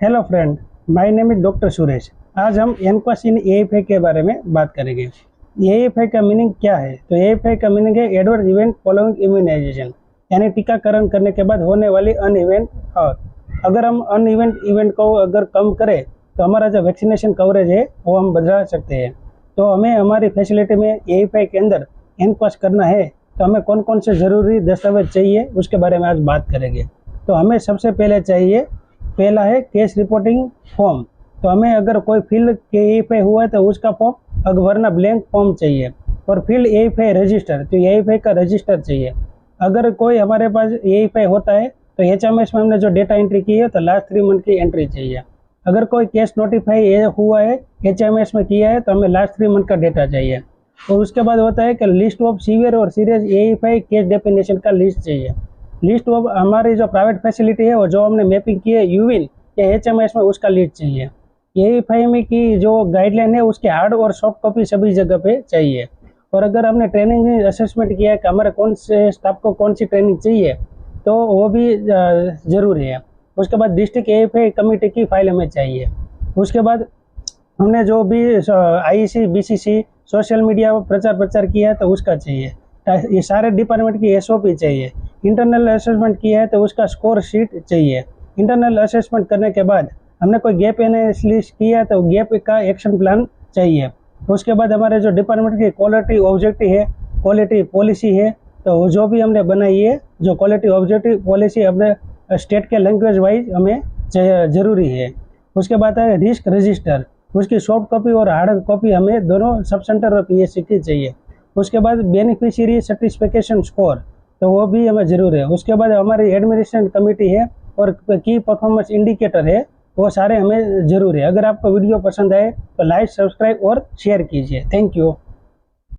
Hello friend, my name is doctor Suresh. आज हम NQAS इन AFI के बारे में बात करेंगे। एएफआई का मीनिंग क्या है? तो एएफआई का मीनिंग है एडवर्स इवेंट फॉलोइंग इम्यूनाइजेशन, यानी टीकाकरण करने के बाद होने वाली अन इवेंट। अगर हम अन इवेंट को अगर कम करें तो हमारा जो वैक्सीनेशन कवरेज है वो हम बढ़ा सकते हैं। तो हमें हमारी फैसिलिटी में एएफआई के अंदर एनक्वास करना है तो हमें कौन कौन से ज़रूरी दस्तावेज चाहिए उसके बारे में आज बात करेंगे। तो हमें सबसे पहला है केस रिपोर्टिंग फॉर्म। तो हमें अगर कोई फील्ड के एएफआई हुआ है तो उसका फॉर्म, अगर वरना ब्लैंक फॉर्म चाहिए। और फील्ड एएफआई रजिस्टर, तो एएफआई का रजिस्टर चाहिए। अगर कोई हमारे पास एएफआई होता है तो एचएमएस में हमने जो डेटा एंट्री की है तो लास्ट 3 मंथ की एंट्री चाहिए। अगर कोई केस नोटिफाई हुआ है एचएमएस में किया है तो हमें लास्ट 3 मंथ का डेटा चाहिए। और उसके बाद होता है कि लिस्ट ऑफ सीवियर और सीरियस एएफआई केस डेफिनेशन का लिस्ट चाहिए। लिस्ट ऑफ हमारी जो प्राइवेट फैसिलिटी है और जो हमने मैपिंग की है यूविन या एचएमएस में, उसका लिस्ट चाहिए। एएफआई में की जो गाइडलाइन है उसके हार्ड और सॉफ्ट कॉपी सभी जगह पे चाहिए। और अगर हमने ट्रेनिंग असेसमेंट किया है कि हमारे कौन से स्टाफ को कौन सी ट्रेनिंग चाहिए तो वो भी ज़रूरी है। उसके बाद डिस्ट्रिक्ट एएफआई कमेटी की फाइल हमें चाहिए। उसके बाद हमने जो भी आईसी बीसीसी सोशल मीडिया प्रचार किया है तो उसका चाहिए। ये सारे डिपार्टमेंट की एसओपी चाहिए। इंटरनल असेसमेंट किया है तो उसका स्कोर शीट चाहिए। इंटरनल असेसमेंट करने के बाद हमने कोई गैप एनालिसिस किया है तो गैप का एक्शन प्लान चाहिए। उसके बाद हमारे जो डिपार्टमेंट की क्वालिटी ऑब्जेक्टिव है, क्वालिटी पॉलिसी है, तो जो भी हमने बनाई है जो क्वालिटी ऑब्जेक्टिव पॉलिसी अपने स्टेट के लैंग्वेज वाइज हमें ज़रूरी है। उसके बाद है रिस्क रजिस्टर, उसकी सॉफ्ट कॉपी और हार्ड कॉपी हमें दोनों सब सेंटर और पीएससी की चाहिए। उसके बाद बेनिफिशियरी सर्टिफिकेशन स्कोर, तो वो भी हमें ज़रूर है। उसके बाद हमारी एडमिनिस्ट्रेशन कमेटी है और की परफॉर्मेंस इंडिकेटर है, वो सारे हमें ज़रूर है। अगर आपको वीडियो पसंद आए तो लाइक, सब्सक्राइब और शेयर कीजिए। Thank you.